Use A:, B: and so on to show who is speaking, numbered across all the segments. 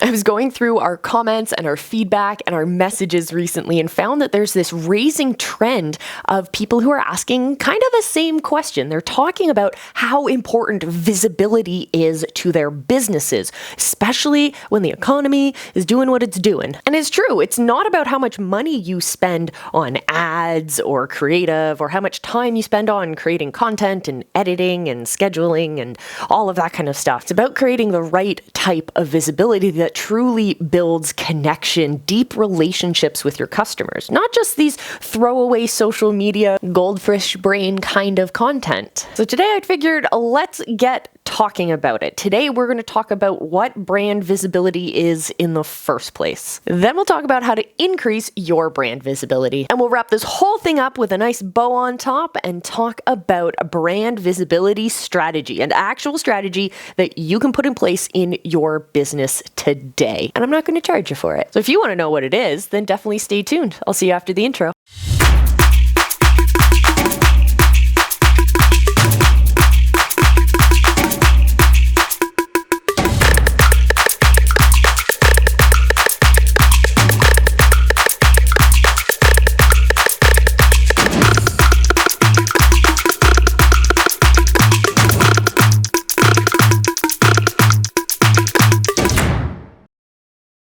A: I was going through our comments and our feedback and our messages recently and found that there's this raising trend of people who are asking kind of the same question. They're talking about how important visibility is to their businesses, especially when the economy is doing what it's doing. And it's true, it's not about how much money you spend on ads or creative or how much time you spend on creating content and editing and scheduling and all of that kind of stuff. It's about creating the right type of visibility that truly builds connection, deep relationships with your customers, not just these throwaway social media goldfish brain kind of content. So today I figured let's get talking about it. Today we're going to talk about what brand visibility is in the first place. Then we'll talk about how to increase your brand visibility. And we'll wrap this whole thing up with a nice bow on top and talk about a brand visibility strategy, an actual strategy that you can put in place in your business today. And I'm not going to charge you for it. So if you want to know what it is, then definitely stay tuned. I'll see you after the intro.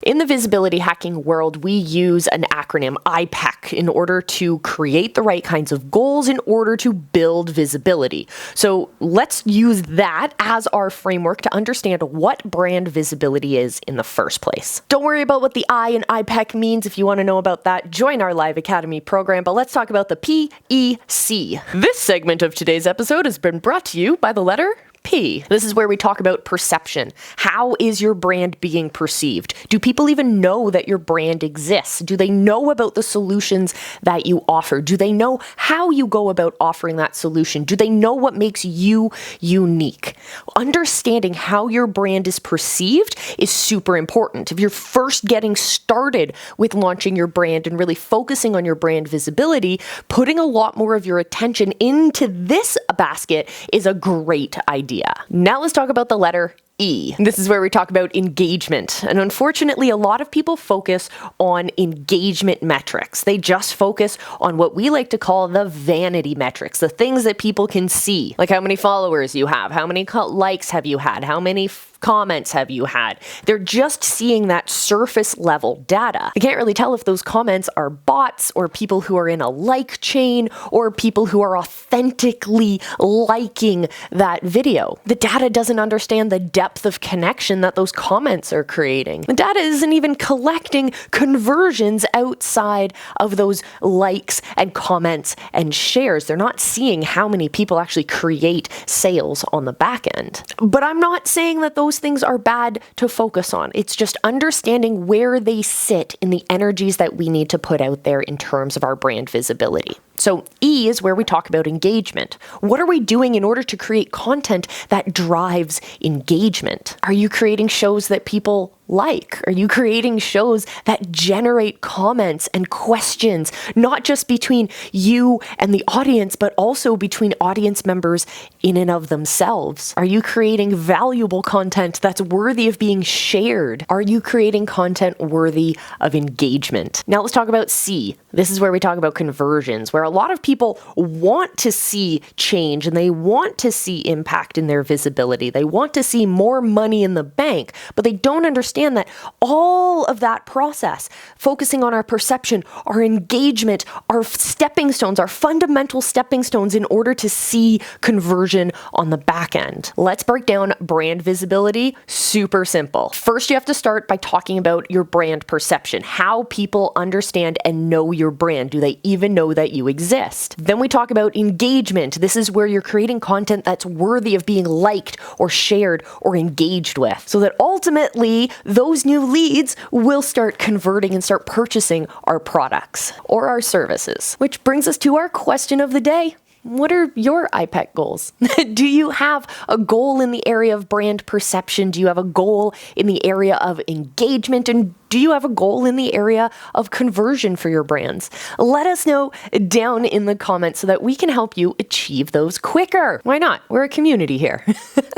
A: In the visibility hacking world, we use an acronym, IPEC, in order to create the right kinds of goals in order to build visibility. So let's use that as our framework to understand what brand visibility is in the first place. Don't worry about what the I in IPEC means. If you want to know about that, join our Live Academy program, but let's talk about the PEC. This segment of today's episode has been brought to you by the letter P. This is where we talk about perception. How is your brand being perceived? Do people even know that your brand exists? Do they know about the solutions that you offer? Do they know how you go about offering that solution? Do they know what makes you unique? Understanding how your brand is perceived is super important. If you're first getting started with launching your brand and really focusing on your brand visibility, putting a lot more of your attention into this basket is a great idea. Now let's talk about the letter E. This is where we talk about engagement. And unfortunately, a lot of people focus on engagement metrics. They just focus on what we like to call the vanity metrics, the things that people can see, like how many followers you have, how many likes have you had, how many comments have you had. They're just seeing that surface level data. They can't really tell if those comments are bots or people who are in a like chain or people who are authentically liking that video. The data doesn't understand the depth of connection that those comments are creating. The data isn't even collecting conversions outside of those likes and comments and shares. They're not seeing how many people actually create sales on the back end. But I'm not saying that those things are bad to focus on. It's just understanding where they sit in the energies that we need to put out there in terms of our brand visibility. So E is where we talk about engagement. What are we doing in order to create content that drives engagement? Are you creating shows that people like? Are you creating shows that generate comments and questions, not just between you and the audience, but also between audience members in and of themselves? Are you creating valuable content that's worthy of being shared? Are you creating content worthy of engagement? Now let's talk about C. This is where we talk about conversions, where a lot of people want to see change and they want to see impact in their visibility. They want to see more money in the bank, but they don't understand that all of that process, focusing on our perception, our engagement, our stepping stones, our fundamental stepping stones in order to see conversion on the back end. Let's break down brand visibility. Super simple. First, you have to start by talking about your brand perception, how people understand and know your brand. Do they even know that you exist? Then we talk about engagement. This is where you're creating content that's worthy of being liked or shared or engaged with, so that ultimately those new leads will start converting and start purchasing our products or our services. Which brings us to our question of the day. What are your IPEC goals? Do you have a goal in the area of brand perception? Do you have a goal in the area of engagement? And Do you have a goal in the area of conversion for your brands? Let us know down in the comments so that we can help you achieve those quicker. Why not? We're a community here.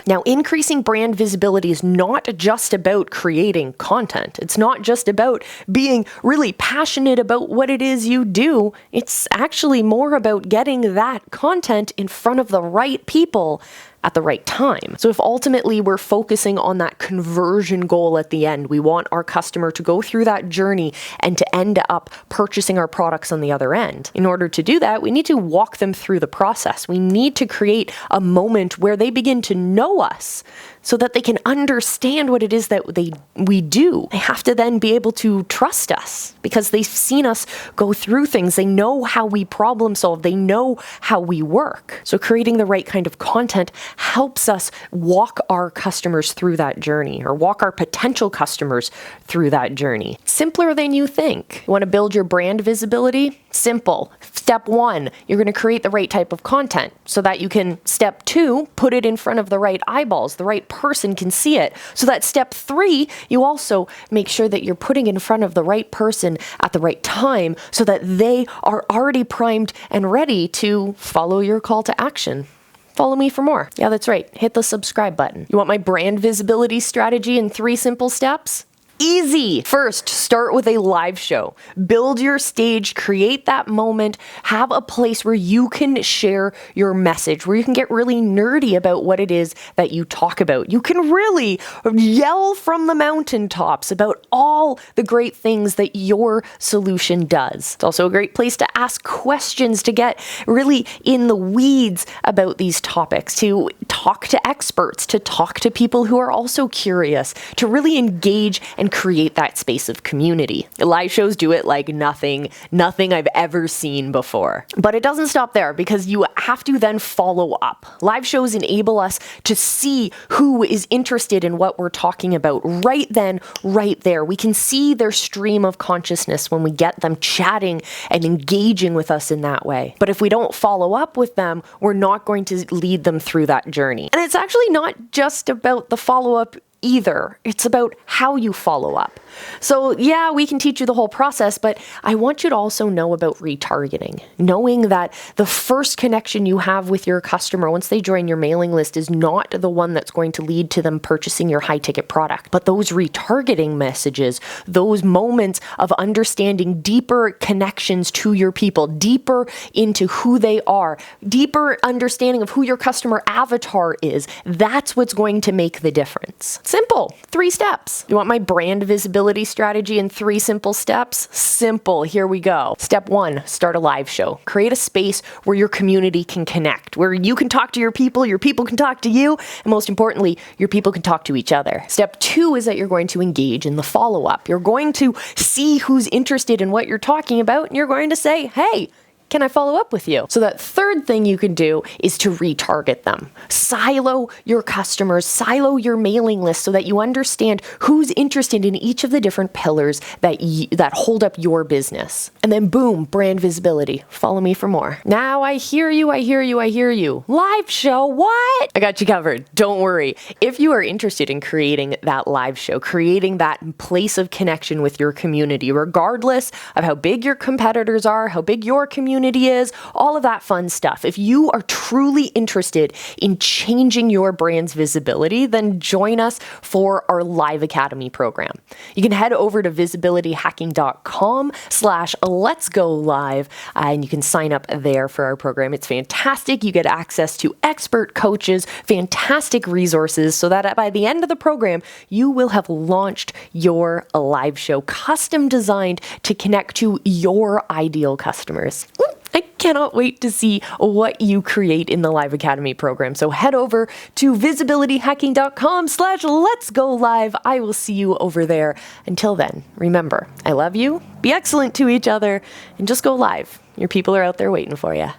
A: Now, increasing brand visibility is not just about creating content. It's not just about being really passionate about what it is you do. It's actually more about getting that content in front of the right people at the right time. So if ultimately we're focusing on that conversion goal at the end, we want our customer to go through that journey and to end up purchasing our products on the other end. In order to do that, we need to walk them through the process. We need to create a moment where they begin to know us so that they can understand what it is that we do. They have to then be able to trust us because they've seen us go through things. They know how we problem solve. They know how we work. So creating the right kind of content helps us walk our customers through that journey, or walk our potential customers through that journey. Simpler than you think. You want to build your brand visibility? Simple. Step 1, you're going to create the right type of content so that you can, step 2, put it in front of the right eyeballs, the right person can see it. So that step 3, you also make sure that you're putting in front of the right person at the right time so that they are already primed and ready to follow your call to action. Follow me for more. Yeah, that's right. Hit the subscribe button. You want my brand visibility strategy in 3 simple steps? Easy. First, start with a live show. Build your stage, create that moment, have a place where you can share your message, where you can get really nerdy about what it is that you talk about. You can really yell from the mountaintops about all the great things that your solution does. It's also a great place to ask questions, to get really in the weeds about these topics, to talk to experts, to talk to people who are also curious, to really engage and create that space of community. Live shows do it like nothing I've ever seen before. But it doesn't stop there, because you have to then follow up. Live shows enable us to see who is interested in what we're talking about right then, right there. We can see their stream of consciousness when we get them chatting and engaging with us in that way. But if we don't follow up with them, we're not going to lead them through that journey. And it's actually not just about the follow-up either. It's about how you follow up. So yeah, we can teach you the whole process, but I want you to also know about retargeting. Knowing that the first connection you have with your customer once they join your mailing list is not the one that's going to lead to them purchasing your high-ticket product. But those retargeting messages, those moments of understanding deeper connections to your people, deeper into who they are, deeper understanding of who your customer avatar is, that's what's going to make the difference. Simple. 3 steps. You want my brand visibility strategy in 3 simple steps? Simple. Here we go. Step 1, start a live show. Create a space where your community can connect, where you can talk to your people can talk to you, and most importantly, your people can talk to each other. Step 2 is that you're going to engage in the follow-up. You're going to see who's interested in what you're talking about, and you're going to say, hey, can I follow up with you? So that third thing you can do is to retarget them. Silo your customers, silo your mailing list so that you understand who's interested in each of the different pillars that hold up your business. And then boom, brand visibility. Follow me for more. Now I hear you. Live show, what? I got you covered. Don't worry. If you are interested in creating that live show, creating that place of connection with your community, regardless of how big your competitors are, how big your community is, all of that fun stuff. If you are truly interested in changing your brand's visibility, then join us for our Live Academy program. You can head over to visibilityhacking.com/letsgolive and you can sign up there for our program. It's fantastic. You get access to expert coaches, fantastic resources, so that by the end of the program, you will have launched your live show, custom designed to connect to your ideal customers. I cannot wait to see what you create in the Live Academy program. So head over to visibilityhacking.com/letsgolive. I will see you over there. Until then, remember, I love you, be excellent to each other, and just go live. Your people are out there waiting for you.